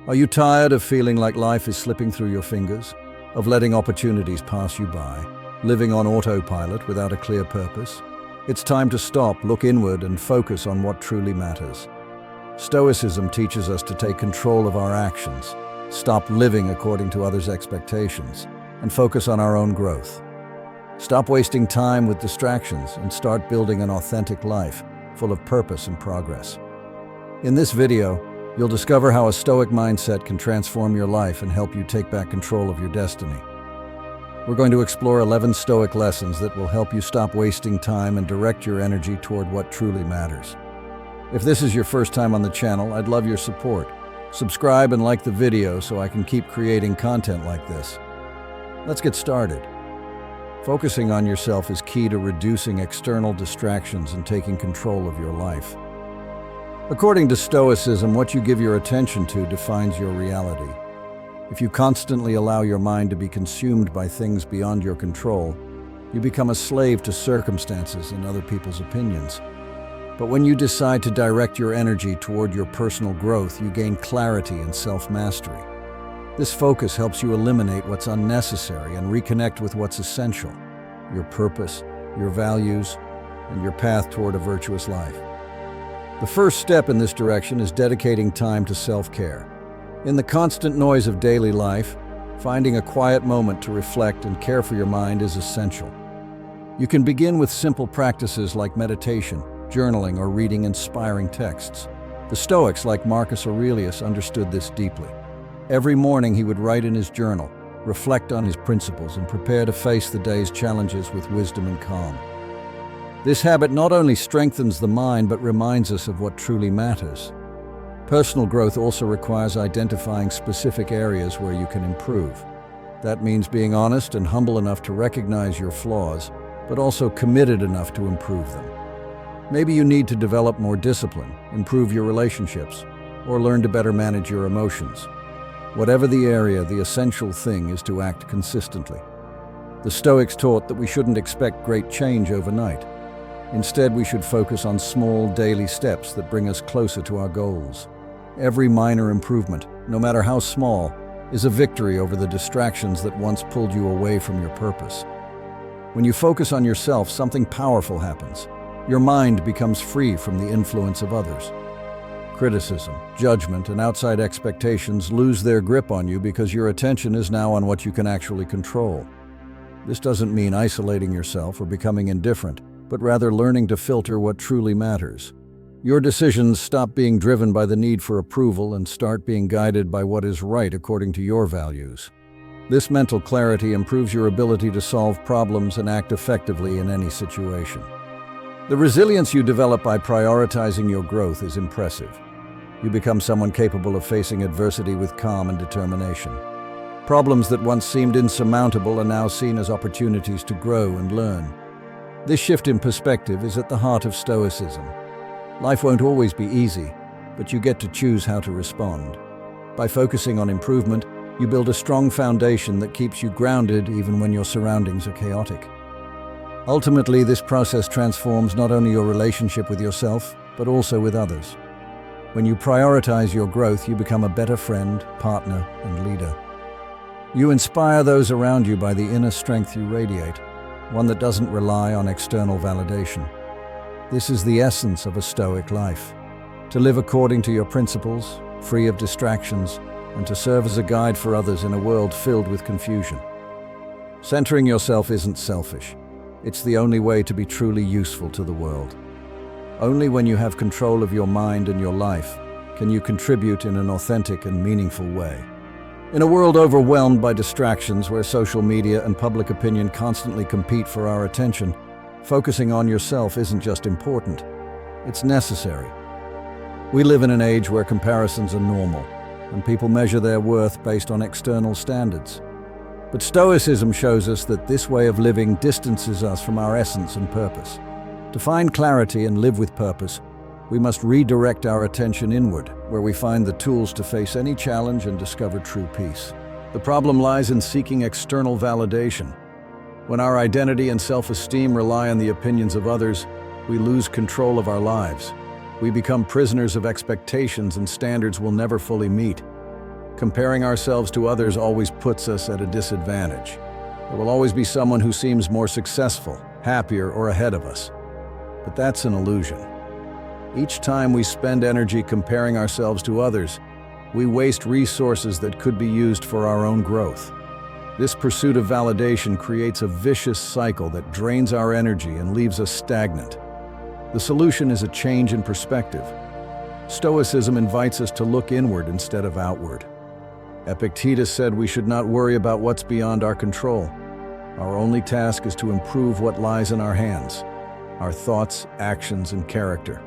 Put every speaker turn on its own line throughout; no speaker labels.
Are you tired of feeling like life is slipping through your fingers? Of letting opportunities pass you by? Living on autopilot without a clear purpose? It's time to stop, look inward, and focus on what truly matters. Stoicism teaches us to take control of our actions, stop living according to others' expectations, and focus on our own growth. Stop wasting time with distractions and start building an authentic life, full of purpose and progress. In this video, you'll discover how a Stoic mindset can transform your life and help you take back control of your destiny. We're going to explore 11 Stoic lessons that will help you stop wasting time and direct your energy toward what truly matters. If this is your first time on the channel, I'd love your support. Subscribe and like the video so I can keep creating content like this. Let's get started. Focusing on yourself is key to reducing external distractions and taking control of your life. According to Stoicism, what you give your attention to defines your reality. If you constantly allow your mind to be consumed by things beyond your control, you become a slave to circumstances and other people's opinions. But when you decide to direct your energy toward your personal growth, you gain clarity and self-mastery. This focus helps you eliminate what's unnecessary and reconnect with what's essential: your purpose, your values, and your path toward a virtuous life. The first step in this direction is dedicating time to self-care. In the constant noise of daily life, finding a quiet moment to reflect and care for your mind is essential. You can begin with simple practices like meditation, journaling, or reading inspiring texts. The Stoics, like Marcus Aurelius, understood this deeply. Every morning he would write in his journal, reflect on his principles, and prepare to face the day's challenges with wisdom and calm. This habit not only strengthens the mind but reminds us of what truly matters. Personal growth also requires identifying specific areas where you can improve. That means being honest and humble enough to recognize your flaws, but also committed enough to improve them. Maybe you need to develop more discipline, improve your relationships, or learn to better manage your emotions. Whatever the area, the essential thing is to act consistently. The Stoics taught that we shouldn't expect great change overnight. Instead, we should focus on small, daily steps that bring us closer to our goals. Every minor improvement, no matter how small, is a victory over the distractions that once pulled you away from your purpose. When you focus on yourself, something powerful happens. Your mind becomes free from the influence of others. Criticism, judgment, and outside expectations lose their grip on you because your attention is now on what you can actually control. This doesn't mean isolating yourself or becoming indifferent, but rather learning to filter what truly matters. Your decisions stop being driven by the need for approval and start being guided by what is right according to your values. This mental clarity improves your ability to solve problems and act effectively in any situation. The resilience you develop by prioritizing your growth is impressive. You become someone capable of facing adversity with calm and determination. Problems that once seemed insurmountable are now seen as opportunities to grow and learn. This shift in perspective is at the heart of Stoicism. Life won't always be easy, but you get to choose how to respond. By focusing on improvement, you build a strong foundation that keeps you grounded even when your surroundings are chaotic. Ultimately, this process transforms not only your relationship with yourself, but also with others. When you prioritize your growth, you become a better friend, partner, and leader. You inspire those around you by the inner strength you radiate, one that doesn't rely on external validation. This is the essence of a Stoic life: to live according to your principles, free of distractions, and to serve as a guide for others in a world filled with confusion. Centering yourself isn't selfish. It's the only way to be truly useful to the world. Only when you have control of your mind and your life can you contribute in an authentic and meaningful way. In a world overwhelmed by distractions, where social media and public opinion constantly compete for our attention, focusing on yourself isn't just important, it's necessary. We live in an age where comparisons are normal, and people measure their worth based on external standards. But Stoicism shows us that this way of living distances us from our essence and purpose. To find clarity and live with purpose, we must redirect our attention inward, where we find the tools to face any challenge and discover true peace. The problem lies in seeking external validation. When our identity and self-esteem rely on the opinions of others, we lose control of our lives. We become prisoners of expectations and standards we'll never fully meet. Comparing ourselves to others always puts us at a disadvantage. There will always be someone who seems more successful, happier, or ahead of us. But that's an illusion. Each time we spend energy comparing ourselves to others, we waste resources that could be used for our own growth. This pursuit of validation creates a vicious cycle that drains our energy and leaves us stagnant. The solution is a change in perspective. Stoicism invites us to look inward instead of outward. Epictetus said we should not worry about what's beyond our control. Our only task is to improve what lies in our hands, our thoughts, actions, and character.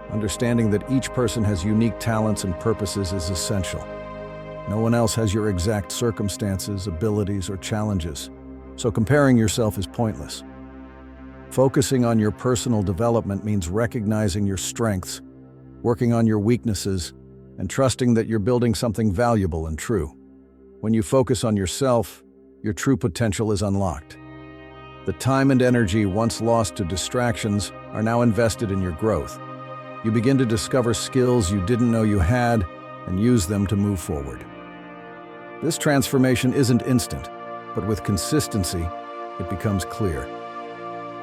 Understanding that each person has unique talents and purposes is essential. No one else has your exact circumstances, abilities, or challenges, so comparing yourself is pointless. Focusing on your personal development means recognizing your strengths, working on your weaknesses, and trusting that you're building something valuable and true. When you focus on yourself, your true potential is unlocked. The time and energy once lost to distractions are now invested in your growth. You begin to discover skills you didn't know you had and use them to move forward. This transformation isn't instant, but with consistency, it becomes clear.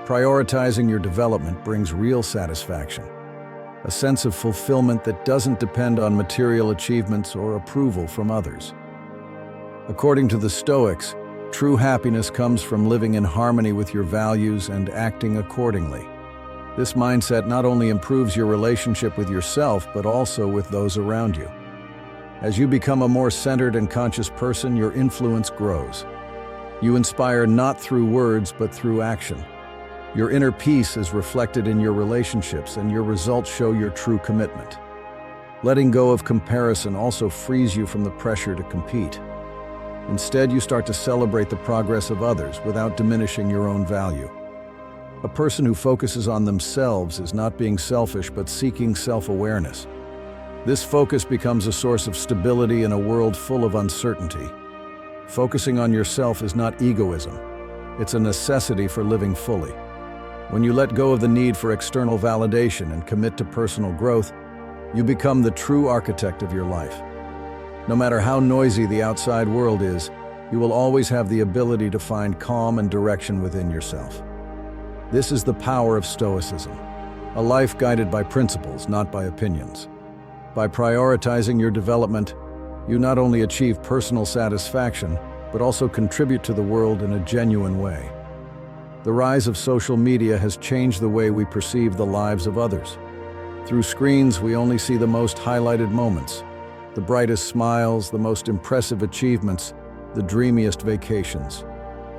Prioritizing your development brings real satisfaction, a sense of fulfillment that doesn't depend on material achievements or approval from others. According to the Stoics, true happiness comes from living in harmony with your values and acting accordingly. This mindset not only improves your relationship with yourself, but also with those around you. As you become a more centered and conscious person, your influence grows. You inspire not through words, but through action. Your inner peace is reflected in your relationships, and your results show your true commitment. Letting go of comparison also frees you from the pressure to compete. Instead, you start to celebrate the progress of others without diminishing your own value. A person who focuses on themselves is not being selfish, but seeking self-awareness. This focus becomes a source of stability in a world full of uncertainty. Focusing on yourself is not egoism. It's a necessity for living fully. When you let go of the need for external validation and commit to personal growth, you become the true architect of your life. No matter how noisy the outside world is, you will always have the ability to find calm and direction within yourself. This is the power of Stoicism, a life guided by principles, not by opinions. By prioritizing your development, you not only achieve personal satisfaction, but also contribute to the world in a genuine way. The rise of social media has changed the way we perceive the lives of others. Through screens, we only see the most highlighted moments, the brightest smiles, the most impressive achievements, the dreamiest vacations.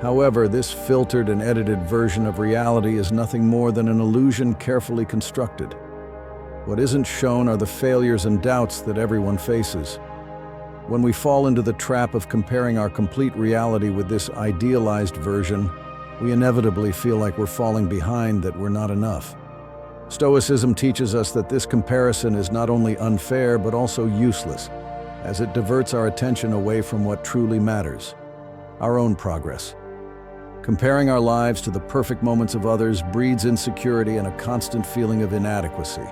However, this filtered and edited version of reality is nothing more than an illusion carefully constructed. What isn't shown are the failures and doubts that everyone faces. When we fall into the trap of comparing our complete reality with this idealized version, we inevitably feel like we're falling behind, that we're not enough. Stoicism teaches us that this comparison is not only unfair but also useless, as it diverts our attention away from what truly matters: our own progress. Comparing our lives to the perfect moments of others breeds insecurity and a constant feeling of inadequacy.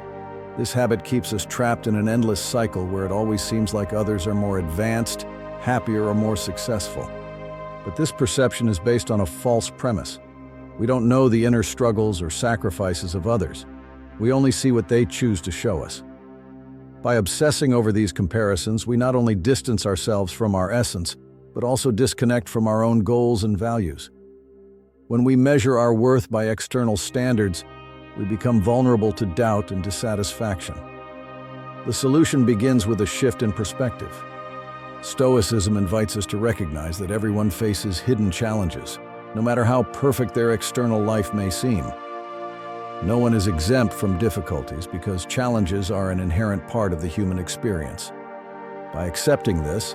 This habit keeps us trapped in an endless cycle where it always seems like others are more advanced, happier, or more successful. But this perception is based on a false premise. We don't know the inner struggles or sacrifices of others. We only see what they choose to show us. By obsessing over these comparisons, we not only distance ourselves from our essence, but also disconnect from our own goals and values. When we measure our worth by external standards, we become vulnerable to doubt and dissatisfaction. The solution begins with a shift in perspective. Stoicism invites us to recognize that everyone faces hidden challenges, no matter how perfect their external life may seem. No one is exempt from difficulties because challenges are an inherent part of the human experience. By accepting this,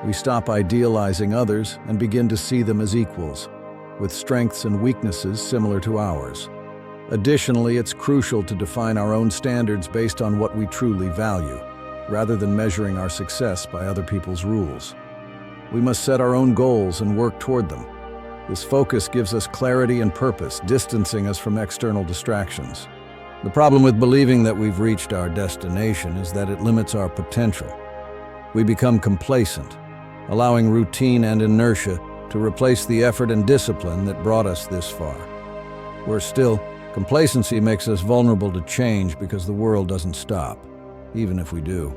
we stop idealizing others and begin to see them as equals, with strengths and weaknesses similar to ours. Additionally, it's crucial to define our own standards based on what we truly value, rather than measuring our success by other people's rules. We must set our own goals and work toward them. This focus gives us clarity and purpose, distancing us from external distractions. The problem with believing that we've reached our destination is that it limits our potential. We become complacent, allowing routine and inertia to replace the effort and discipline that brought us this far. Worse still, complacency makes us vulnerable to change because the world doesn't stop, even if we do.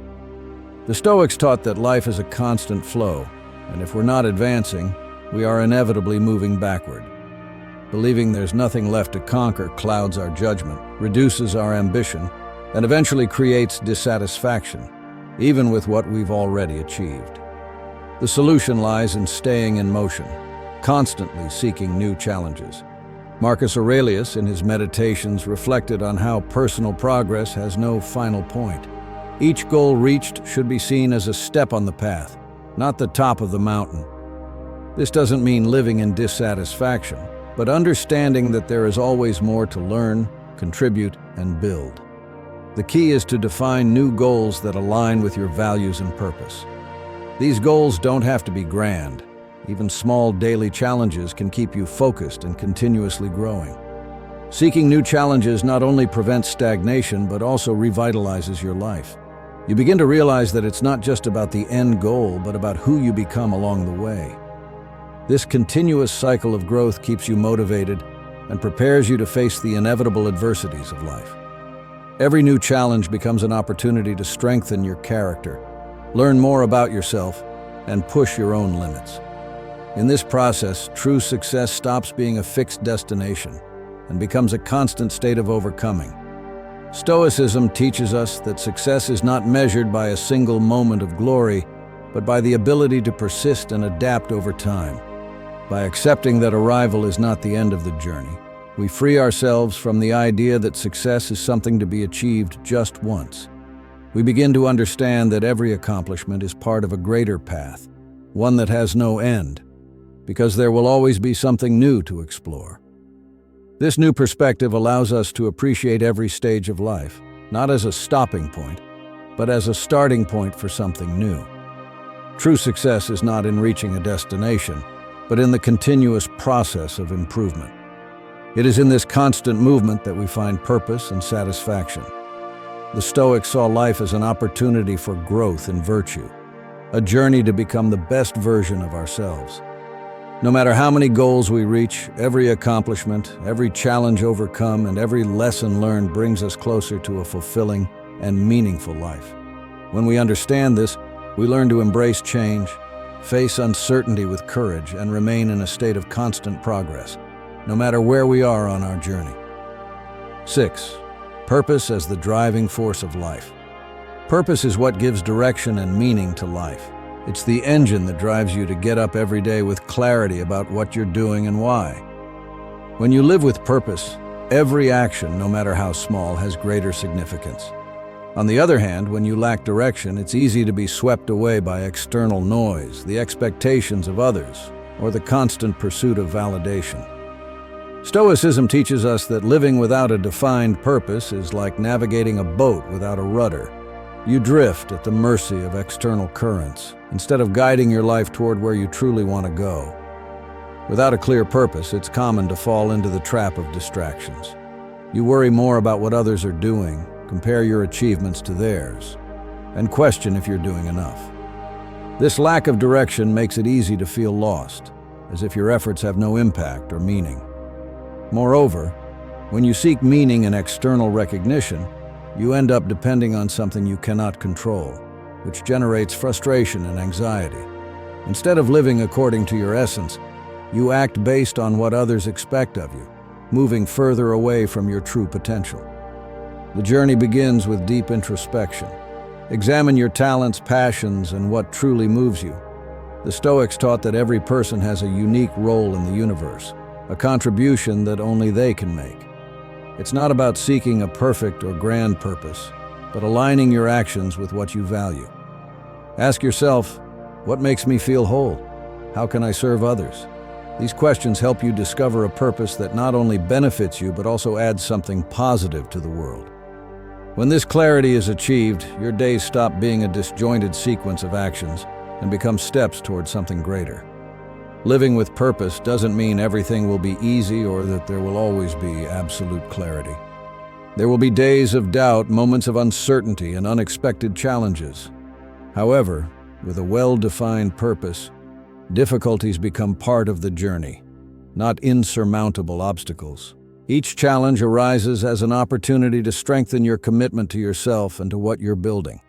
The Stoics taught that life is a constant flow, and if we're not advancing, we are inevitably moving backward. Believing there's nothing left to conquer clouds our judgment, reduces our ambition, and eventually creates dissatisfaction, even with what we've already achieved. The solution lies in staying in motion, constantly seeking new challenges. Marcus Aurelius, in his Meditations, reflected on how personal progress has no final point. Each goal reached should be seen as a step on the path, not the top of the mountain. This doesn't mean living in dissatisfaction, but understanding that there is always more to learn, contribute, and build. The key is to define new goals that align with your values and purpose. These goals don't have to be grand. Even small daily challenges can keep you focused and continuously growing. Seeking new challenges not only prevents stagnation, but also revitalizes your life. You begin to realize that it's not just about the end goal, but about who you become along the way. This continuous cycle of growth keeps you motivated and prepares you to face the inevitable adversities of life. Every new challenge becomes an opportunity to strengthen your character, learn more about yourself, and push your own limits. In this process, true success stops being a fixed destination and becomes a constant state of overcoming. Stoicism teaches us that success is not measured by a single moment of glory, but by the ability to persist and adapt over time. By accepting that arrival is not the end of the journey, we free ourselves from the idea that success is something to be achieved just once. We begin to understand that every accomplishment is part of a greater path, one that has no end, because there will always be something new to explore. This new perspective allows us to appreciate every stage of life, not as a stopping point, but as a starting point for something new. True success is not in reaching a destination, but in the continuous process of improvement. It is in this constant movement that we find purpose and satisfaction. The Stoics saw life as an opportunity for growth and virtue, a journey to become the best version of ourselves. No matter how many goals we reach, every accomplishment, every challenge overcome, and every lesson learned brings us closer to a fulfilling and meaningful life. When we understand this, we learn to embrace change, face uncertainty with courage, and remain in a state of constant progress, no matter where we are on our journey. 6. Purpose as the driving force of life. Purpose is what gives direction and meaning to life. It's the engine that drives you to get up every day with clarity about what you're doing and why. When you live with purpose, every action, no matter how small, has greater significance. On the other hand, when you lack direction, it's easy to be swept away by external noise, the expectations of others, or the constant pursuit of validation. Stoicism teaches us that living without a defined purpose is like navigating a boat without a rudder. You drift at the mercy of external currents, instead of guiding your life toward where you truly want to go. Without a clear purpose, it's common to fall into the trap of distractions. You worry more about what others are doing, compare your achievements to theirs, and question if you're doing enough. This lack of direction makes it easy to feel lost, as if your efforts have no impact or meaning. Moreover, when you seek meaning in external recognition, you end up depending on something you cannot control, which generates frustration and anxiety. Instead of living according to your essence, you act based on what others expect of you, moving further away from your true potential. The journey begins with deep introspection. Examine your talents, passions, and what truly moves you. The Stoics taught that every person has a unique role in the universe, a contribution that only they can make. It's not about seeking a perfect or grand purpose, but aligning your actions with what you value. Ask yourself, what makes me feel whole? How can I serve others? These questions help you discover a purpose that not only benefits you, but also adds something positive to the world. When this clarity is achieved, your days stop being a disjointed sequence of actions and become steps towards something greater. Living with purpose doesn't mean everything will be easy or that there will always be absolute clarity. There will be days of doubt, moments of uncertainty, and unexpected challenges. However, With a well-defined purpose, difficulties become part of the journey, not insurmountable obstacles. Each challenge arises as an opportunity to strengthen your commitment to yourself and to what you're building.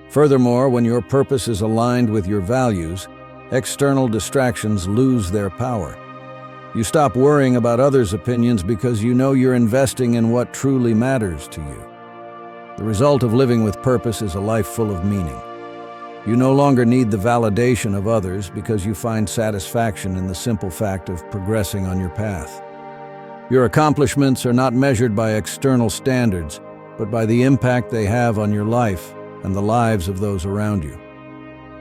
Furthermore, when your purpose is aligned with your values, external distractions lose their power. You stop worrying about others' opinions because you know you're investing in what truly matters to you. The result of living with purpose is a life full of meaning. You no longer need the validation of others because you find satisfaction in the simple fact of progressing on your path. Your accomplishments are not measured by external standards, but by the impact they have on your life and the lives of those around you.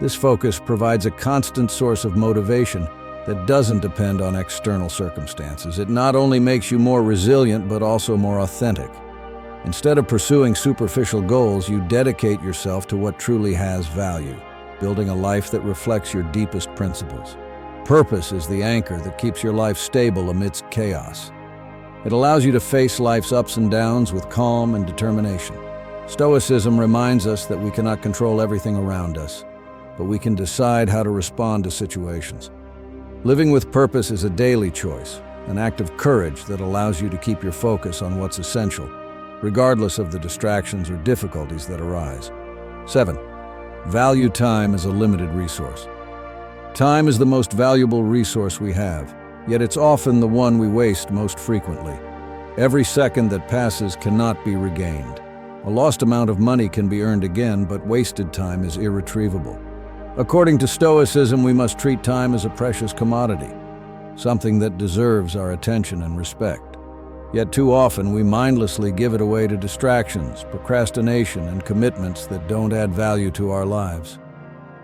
This focus provides a constant source of motivation that doesn't depend on external circumstances. It not only makes you more resilient, but also more authentic. Instead of pursuing superficial goals, you dedicate yourself to what truly has value, building a life that reflects your deepest principles. Purpose is the anchor that keeps your life stable amidst chaos. It allows you to face life's ups and downs with calm and determination. Stoicism reminds us that we cannot control everything around us, but we can decide how to respond to situations. Living with purpose is a daily choice, an act of courage that allows you to keep your focus on what's essential, regardless of the distractions or difficulties that arise. 7. Value time as a limited resource. Time is the most valuable resource we have, yet it's often the one we waste most frequently. Every second that passes cannot be regained. A lost amount of money can be earned again, but wasted time is irretrievable. According to Stoicism, we must treat time as a precious commodity, something that deserves our attention and respect. Yet too often we mindlessly give it away to distractions, procrastination, and commitments that don't add value to our lives.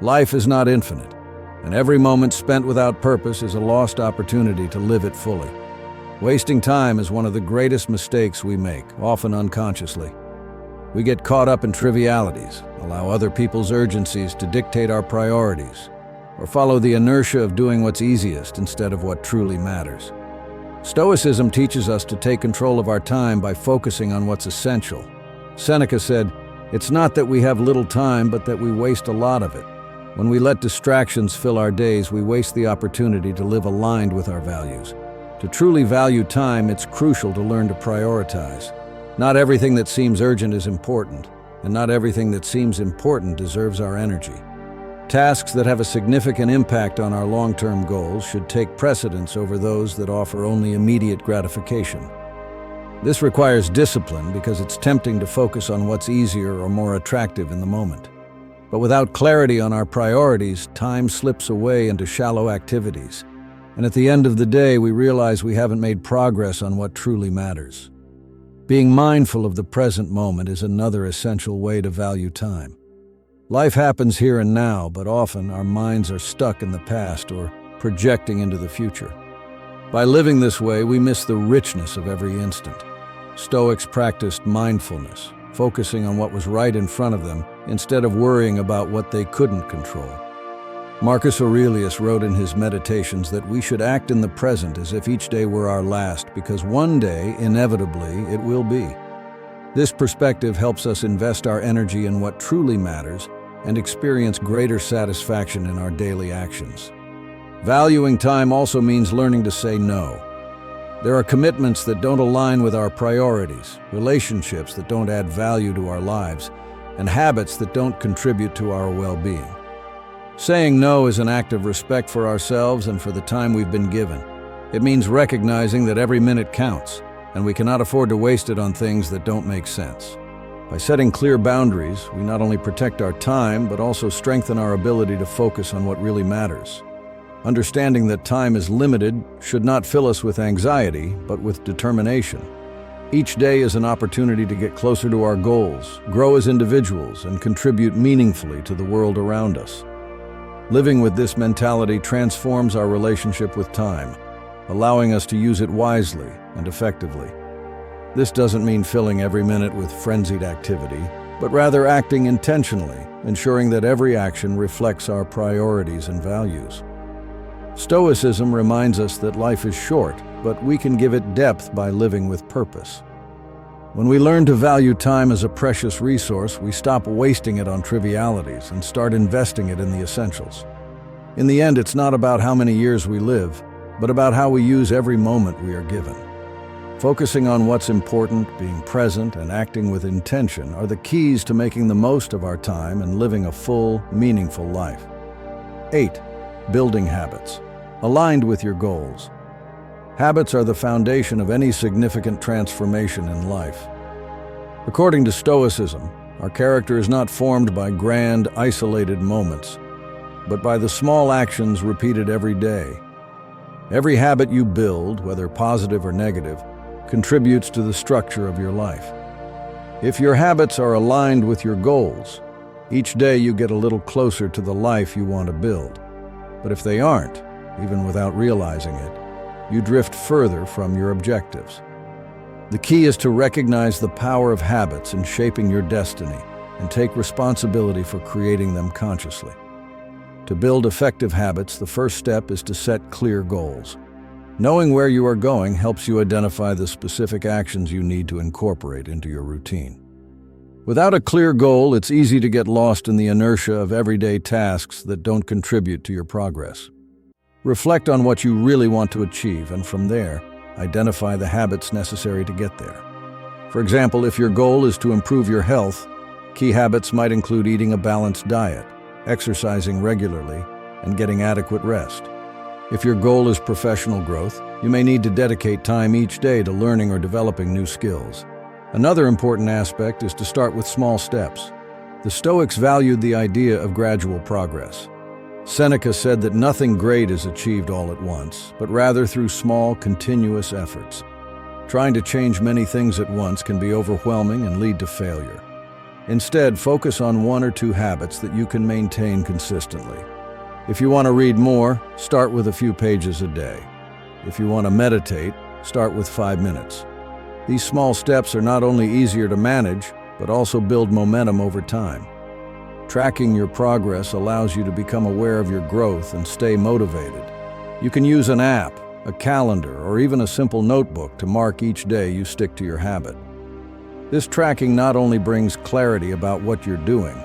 Life is not infinite, and every moment spent without purpose is a lost opportunity to live it fully. Wasting time is one of the greatest mistakes we make, often unconsciously. We get caught up in trivialities, allow other people's urgencies to dictate our priorities, or follow the inertia of doing what's easiest instead of what truly matters. Stoicism teaches us to take control of our time by focusing on what's essential. Seneca said, "It's not that we have little time, but that we waste a lot of it." When we let distractions fill our days, we waste the opportunity to live aligned with our values. To truly value time, it's crucial to learn to prioritize. Not everything that seems urgent is important, and not everything that seems important deserves our energy. Tasks that have a significant impact on our long-term goals should take precedence over those that offer only immediate gratification. This requires discipline because it's tempting to focus on what's easier or more attractive in the moment. But without clarity on our priorities, time slips away into shallow activities. And at the end of the day, we realize we haven't made progress on what truly matters. Being mindful of the present moment is another essential way to value time. Life happens here and now, but often our minds are stuck in the past or projecting into the future. By living this way, we miss the richness of every instant. Stoics practiced mindfulness, focusing on what was right in front of them instead of worrying about what they couldn't control. Marcus Aurelius wrote in his Meditations that we should act in the present as if each day were our last, because one day, inevitably, it will be. This perspective helps us invest our energy in what truly matters and experience greater satisfaction in our daily actions. Valuing time also means learning to say no. There are commitments that don't align with our priorities, relationships that don't add value to our lives, and habits that don't contribute to our well-being. Saying no is an act of respect for ourselves and for the time we've been given. It means recognizing that every minute counts, and we cannot afford to waste it on things that don't make sense. By setting clear boundaries, we not only protect our time, but also strengthen our ability to focus on what really matters. Understanding that time is limited should not fill us with anxiety, but with determination. Each day is an opportunity to get closer to our goals, grow as individuals, and contribute meaningfully to the world around us. Living with this mentality transforms our relationship with time, allowing us to use it wisely and effectively. This doesn't mean filling every minute with frenzied activity, but rather acting intentionally, ensuring that every action reflects our priorities and values. Stoicism reminds us that life is short, but we can give it depth by living with purpose. When we learn to value time as a precious resource, we stop wasting it on trivialities and start investing it in the essentials. In the end, it's not about how many years we live, but about how we use every moment we are given. Focusing on what's important, being present, and acting with intention are the keys to making the most of our time and living a full, meaningful life. 8. Building habits. Aligned with your goals. Habits are the foundation of any significant transformation in life. According to Stoicism, our character is not formed by grand, isolated moments, but by the small actions repeated every day. Every habit you build, whether positive or negative, contributes to the structure of your life. If your habits are aligned with your goals, each day you get a little closer to the life you want to build. But if they aren't, even without realizing it, you drift further from your objectives. The key is to recognize the power of habits in shaping your destiny and take responsibility for creating them consciously. To build effective habits, the first step is to set clear goals. Knowing where you are going helps you identify the specific actions you need to incorporate into your routine. Without a clear goal, it's easy to get lost in the inertia of everyday tasks that don't contribute to your progress. Reflect on what you really want to achieve, and from there, identify the habits necessary to get there. For example, if your goal is to improve your health, key habits might include eating a balanced diet, exercising regularly, and getting adequate rest. If your goal is professional growth, you may need to dedicate time each day to learning or developing new skills. Another important aspect is to start with small steps. The Stoics valued the idea of gradual progress. Seneca said that nothing great is achieved all at once, but rather through small, continuous efforts. Trying to change many things at once can be overwhelming and lead to failure. Instead, focus on 1 or 2 habits that you can maintain consistently. If you want to read more, start with a few pages a day. If you want to meditate, start with 5 minutes. These small steps are not only easier to manage, but also build momentum over time. Tracking your progress allows you to become aware of your growth and stay motivated. You can use an app, a calendar, or even a simple notebook to mark each day you stick to your habit. This tracking not only brings clarity about what you're doing,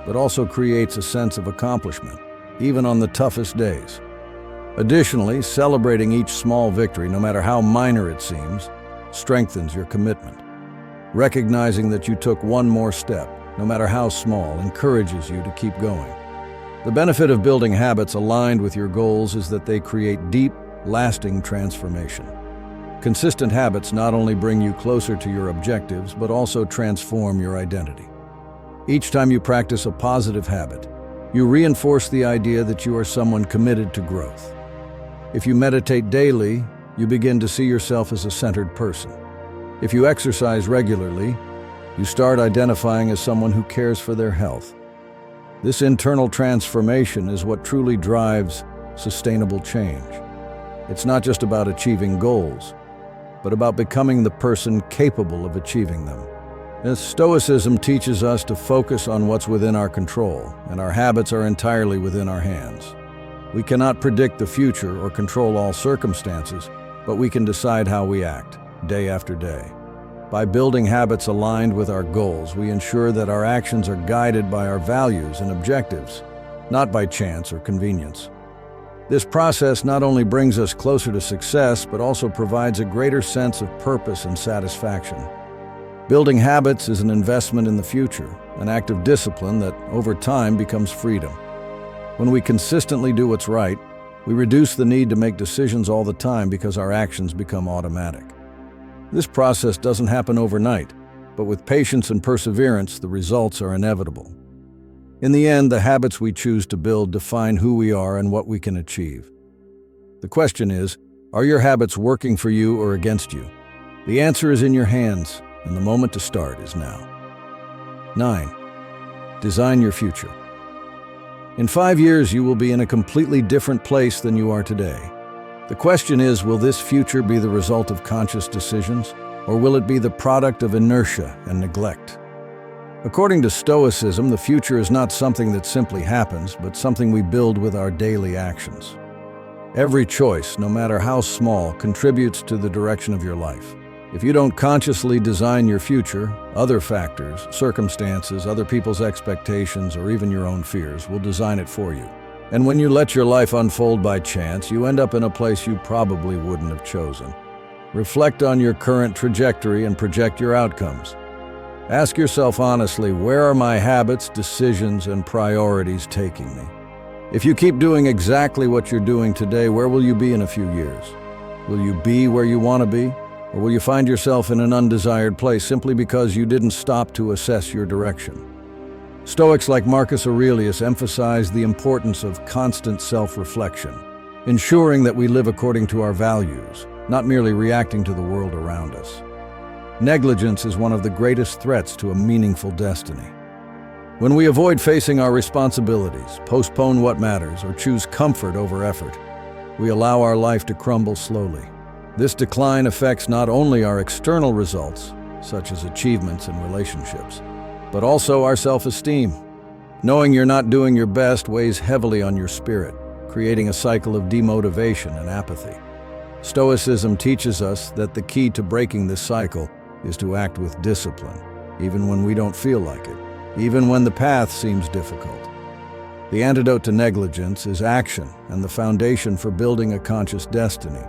but also creates a sense of accomplishment, even on the toughest days. Additionally, celebrating each small victory, no matter how minor it seems, strengthens your commitment. Recognizing that you took one more step, no matter how small, encourages you to keep going. The benefit of building habits aligned with your goals is that they create deep, lasting transformation. Consistent habits not only bring you closer to your objectives, but also transform your identity. Each time you practice a positive habit, you reinforce the idea that you are someone committed to growth. If you meditate daily, you begin to see yourself as a centered person. If you exercise regularly, you start identifying as someone who cares for their health. This internal transformation is what truly drives sustainable change. It's not just about achieving goals, but about becoming the person capable of achieving them. As Stoicism teaches us to focus on what's within our control, and our habits are entirely within our hands. We cannot predict the future or control all circumstances, but we can decide how we act, day after day. By building habits aligned with our goals, we ensure that our actions are guided by our values and objectives, not by chance or convenience. This process not only brings us closer to success, but also provides a greater sense of purpose and satisfaction. Building habits is an investment in the future, an act of discipline that, over time, becomes freedom. When we consistently do what's right, we reduce the need to make decisions all the time because our actions become automatic. This process doesn't happen overnight, but with patience and perseverance, the results are inevitable. In the end, the habits we choose to build define who we are and what we can achieve. The question is, are your habits working for you or against you? The answer is in your hands, and the moment to start is now. 9. Design your future. In 5 years, you will be in a completely different place than you are today. The question is, will this future be the result of conscious decisions, or will it be the product of inertia and neglect? According to Stoicism, the future is not something that simply happens, but something we build with our daily actions. Every choice, no matter how small, contributes to the direction of your life. If you don't consciously design your future, other factors, circumstances, other people's expectations, or even your own fears will design it for you. And when you let your life unfold by chance, you end up in a place you probably wouldn't have chosen. Reflect on your current trajectory and project your outcomes. Ask yourself honestly, where are my habits, decisions, and priorities taking me? If you keep doing exactly what you're doing today, where will you be in a few years? Will you be where you want to be? Or will you find yourself in an undesired place simply because you didn't stop to assess your direction? Stoics like Marcus Aurelius emphasize the importance of constant self-reflection, ensuring that we live according to our values, not merely reacting to the world around us. Negligence is one of the greatest threats to a meaningful destiny. When we avoid facing our responsibilities, postpone what matters, or choose comfort over effort, we allow our life to crumble slowly. This decline affects not only our external results, such as achievements and relationships, but also our self-esteem. Knowing you're not doing your best weighs heavily on your spirit, creating a cycle of demotivation and apathy. Stoicism teaches us that the key to breaking this cycle is to act with discipline, even when we don't feel like it, even when the path seems difficult. The antidote to negligence is action and the foundation for building a conscious destiny.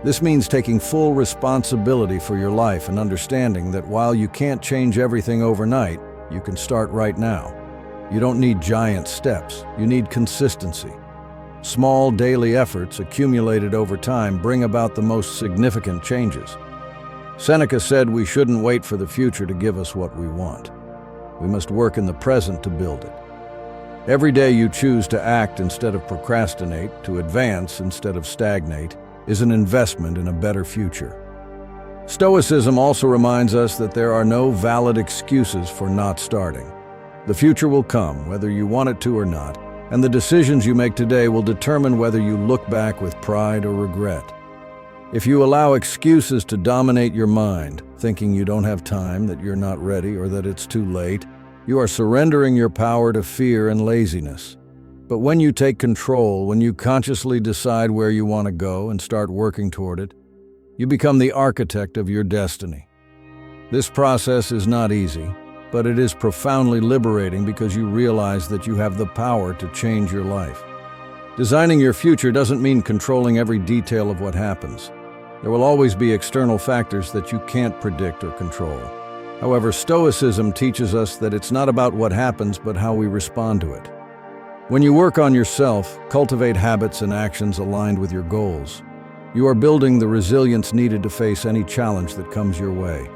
This means taking full responsibility for your life and understanding that while you can't change everything overnight, you can start right now. You don't need giant steps, you need consistency. Small daily efforts accumulated over time bring about the most significant changes. Seneca said we shouldn't wait for the future to give us what we want. We must work in the present to build it. Every day you choose to act instead of procrastinate, to advance instead of stagnate, is an investment in a better future. Stoicism also reminds us that there are no valid excuses for not starting. The future will come, whether you want it to or not, and the decisions you make today will determine whether you look back with pride or regret. If you allow excuses to dominate your mind, thinking you don't have time, that you're not ready, or that it's too late, you are surrendering your power to fear and laziness. But when you take control, when you consciously decide where you want to go and start working toward it, you become the architect of your destiny. This process is not easy, but it is profoundly liberating because you realize that you have the power to change your life. Designing your future doesn't mean controlling every detail of what happens. There will always be external factors that you can't predict or control. However, Stoicism teaches us that it's not about what happens, but how we respond to it. When you work on yourself, cultivate habits and actions aligned with your goals, you are building the resilience needed to face any challenge that comes your way.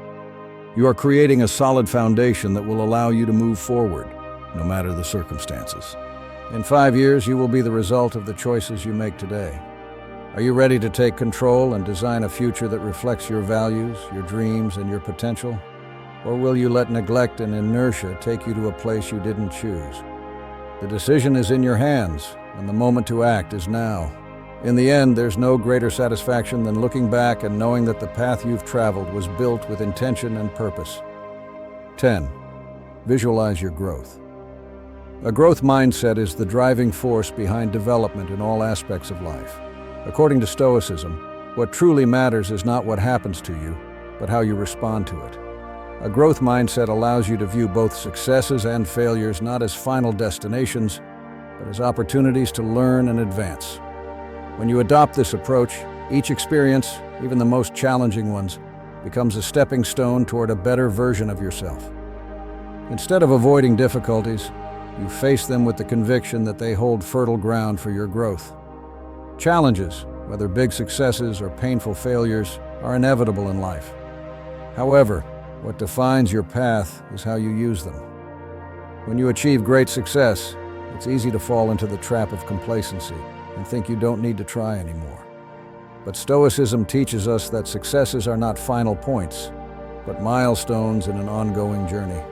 You are creating a solid foundation that will allow you to move forward, no matter the circumstances. In 5 years, you will be the result of the choices you make today. Are you ready to take control and design a future that reflects your values, your dreams, and your potential? Or will you let neglect and inertia take you to a place you didn't choose? The decision is in your hands, and the moment to act is now. In the end, there's no greater satisfaction than looking back and knowing that the path you've traveled was built with intention and purpose. 10. Visualize your growth. A growth mindset is the driving force behind development in all aspects of life. According to Stoicism, what truly matters is not what happens to you, but how you respond to it. A growth mindset allows you to view both successes and failures not as final destinations, but as opportunities to learn and advance. When you adopt this approach, each experience, even the most challenging ones, becomes a stepping stone toward a better version of yourself. Instead of avoiding difficulties, you face them with the conviction that they hold fertile ground for your growth. Challenges, whether big successes or painful failures, are inevitable in life. However, what defines your path is how you use them. When you achieve great success, it's easy to fall into the trap of complacency and think you don't need to try anymore. But Stoicism teaches us that successes are not final points, but milestones in an ongoing journey.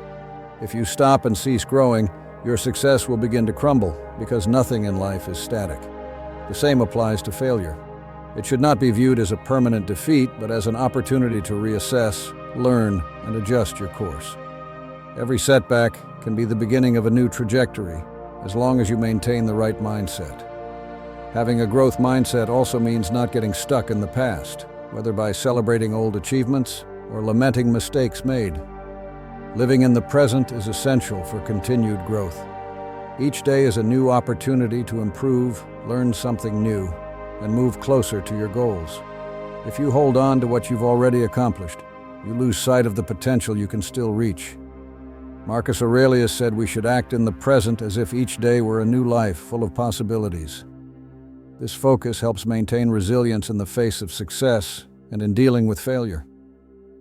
If you stop and cease growing, your success will begin to crumble because nothing in life is static. The same applies to failure. It should not be viewed as a permanent defeat, but as an opportunity to reassess, learn, and adjust your course. Every setback can be the beginning of a new trajectory, as long as you maintain the right mindset. Having a growth mindset also means not getting stuck in the past. whether by celebrating old achievements or lamenting mistakes made. Living in the present is essential for continued growth. Each day is a new opportunity to improve, learn something new, and move closer to your goals. If you hold on to what you've already accomplished, you lose sight of the potential you can still reach. Marcus Aurelius said we should act in the present as if each day were a new life full of possibilities. This focus helps maintain resilience in the face of success and in dealing with failure.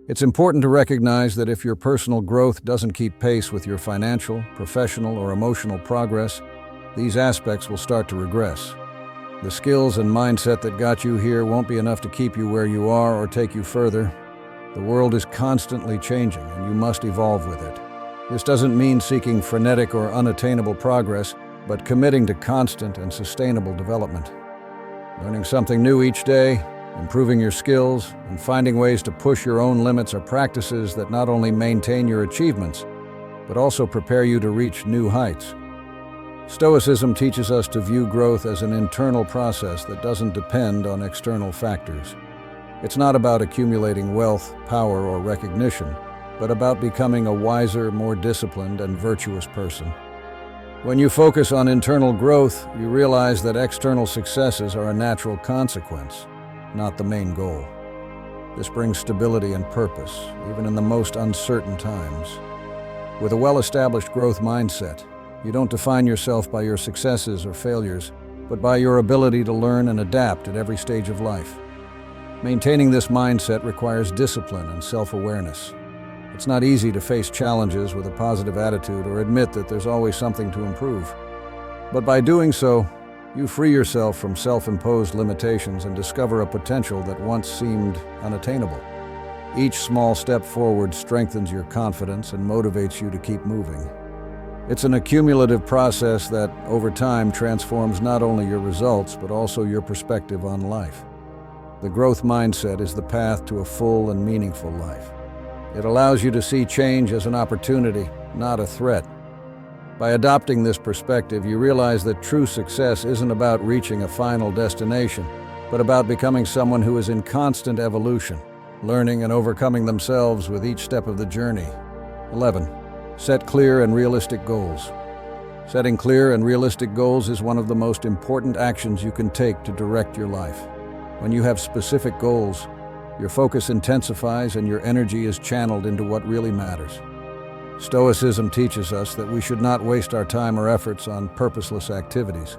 It's important to recognize that if your personal growth doesn't keep pace with your financial, professional, or emotional progress, these aspects will start to regress. The skills and mindset that got you here won't be enough to keep you where you are or take you further. The world is constantly changing, and you must evolve with it. This doesn't mean seeking frenetic or unattainable progress, but committing to constant and sustainable development. Learning something new each day, improving your skills, and finding ways to push your own limits are practices that not only maintain your achievements, but also prepare you to reach new heights. Stoicism teaches us to view growth as an internal process that doesn't depend on external factors. It's not about accumulating wealth, power, or recognition, but about becoming a wiser, more disciplined, and virtuous person. When you focus on internal growth, you realize that external successes are a natural consequence, not the main goal. This brings stability and purpose, even in the most uncertain times. With a well-established growth mindset, you don't define yourself by your successes or failures, but by your ability to learn and adapt at every stage of life. Maintaining this mindset requires discipline and self-awareness. It's not easy to face challenges with a positive attitude or admit that there's always something to improve. But by doing so, you free yourself from self-imposed limitations and discover a potential that once seemed unattainable. Each small step forward strengthens your confidence and motivates you to keep moving. It's an accumulative process that, over time, transforms not only your results, but also your perspective on life. The growth mindset is the path to a full and meaningful life. It allows you to see change as an opportunity, not a threat. By adopting this perspective, you realize that true success isn't about reaching a final destination, but about becoming someone who is in constant evolution, learning and overcoming themselves with each step of the journey. 11. Set clear and realistic goals. Setting clear and realistic goals is one of the most important actions you can take to direct your life. When you have specific goals, your focus intensifies and your energy is channeled into what really matters. Stoicism teaches us that we should not waste our time or efforts on purposeless activities.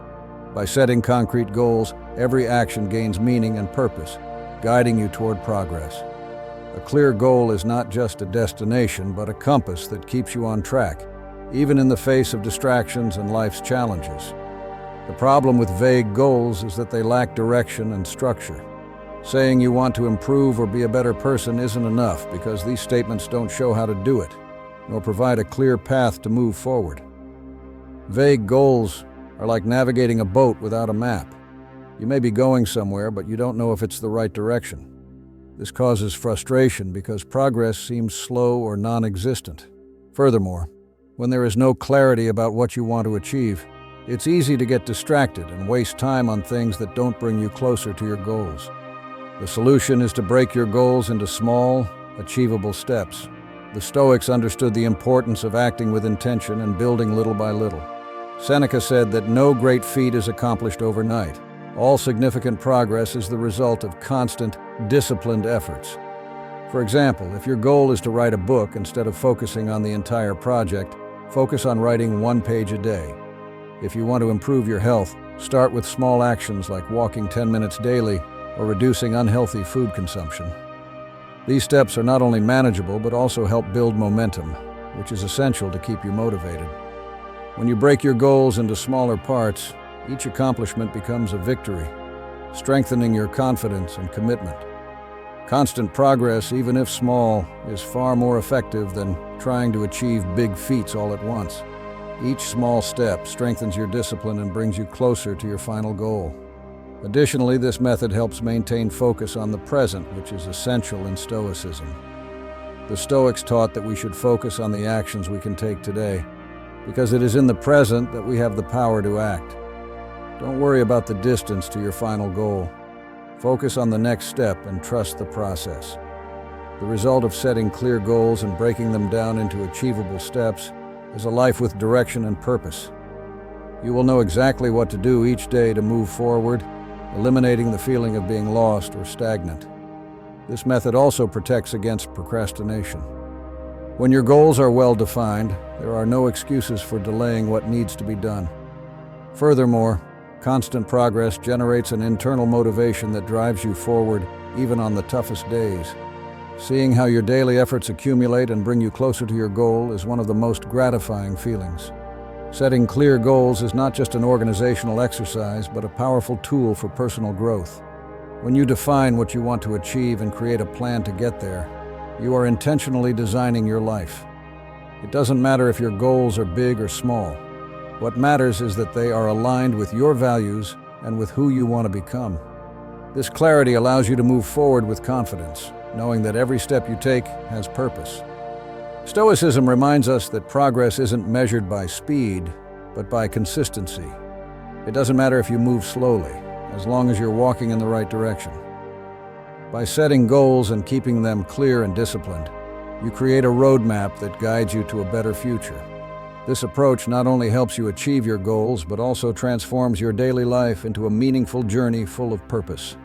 By setting concrete goals, every action gains meaning and purpose, guiding you toward progress. A clear goal is not just a destination, but a compass that keeps you on track, even in the face of distractions and life's challenges. The problem with vague goals is that they lack direction and structure. Saying you want to improve or be a better person isn't enough because these statements don't show how to do it, nor provide a clear path to move forward. Vague goals are like navigating a boat without a map. You may be going somewhere, but you don't know if it's the right direction. This causes frustration because progress seems slow or non-existent. Furthermore, when there is no clarity about what you want to achieve, it's easy to get distracted and waste time on things that don't bring you closer to your goals. The solution is to break your goals into small, achievable steps. The Stoics understood the importance of acting with intention and building little by little. Seneca said that no great feat is accomplished overnight. All significant progress is the result of constant, disciplined efforts. For example, if your goal is to write a book instead of focusing on the entire project, focus on writing 1 page a day. If you want to improve your health, start with small actions like walking 10 minutes daily or reducing unhealthy food consumption. These steps are not only manageable but also help build momentum, which is essential to keep you motivated. When you break your goals into smaller parts, each accomplishment becomes a victory, strengthening your confidence and commitment. Constant progress, even if small, is far more effective than trying to achieve big feats all at once. Each small step strengthens your discipline and brings you closer to your final goal. Additionally, this method helps maintain focus on the present, which is essential in Stoicism. The Stoics taught that we should focus on the actions we can take today, because it is in the present that we have the power to act. Don't worry about the distance to your final goal. Focus on the next step and trust the process. The result of setting clear goals and breaking them down into achievable steps is a life with direction and purpose. You will know exactly what to do each day to move forward, eliminating the feeling of being lost or stagnant. This method also protects against procrastination. When your goals are well defined, there are no excuses for delaying what needs to be done. Furthermore, constant progress generates an internal motivation that drives you forward even on the toughest days. Seeing how your daily efforts accumulate and bring you closer to your goal is one of the most gratifying feelings. Setting clear goals is not just an organizational exercise, but a powerful tool for personal growth. When you define what you want to achieve and create a plan to get there, you are intentionally designing your life. It doesn't matter if your goals are big or small. What matters is that they are aligned with your values and with who you want to become. This clarity allows you to move forward with confidence, knowing that every step you take has purpose. Stoicism reminds us that progress isn't measured by speed, but by consistency. It doesn't matter if you move slowly, as long as you're walking in the right direction. By setting goals and keeping them clear and disciplined, you create a roadmap that guides you to a better future. This approach not only helps you achieve your goals, but also transforms your daily life into a meaningful journey full of purpose.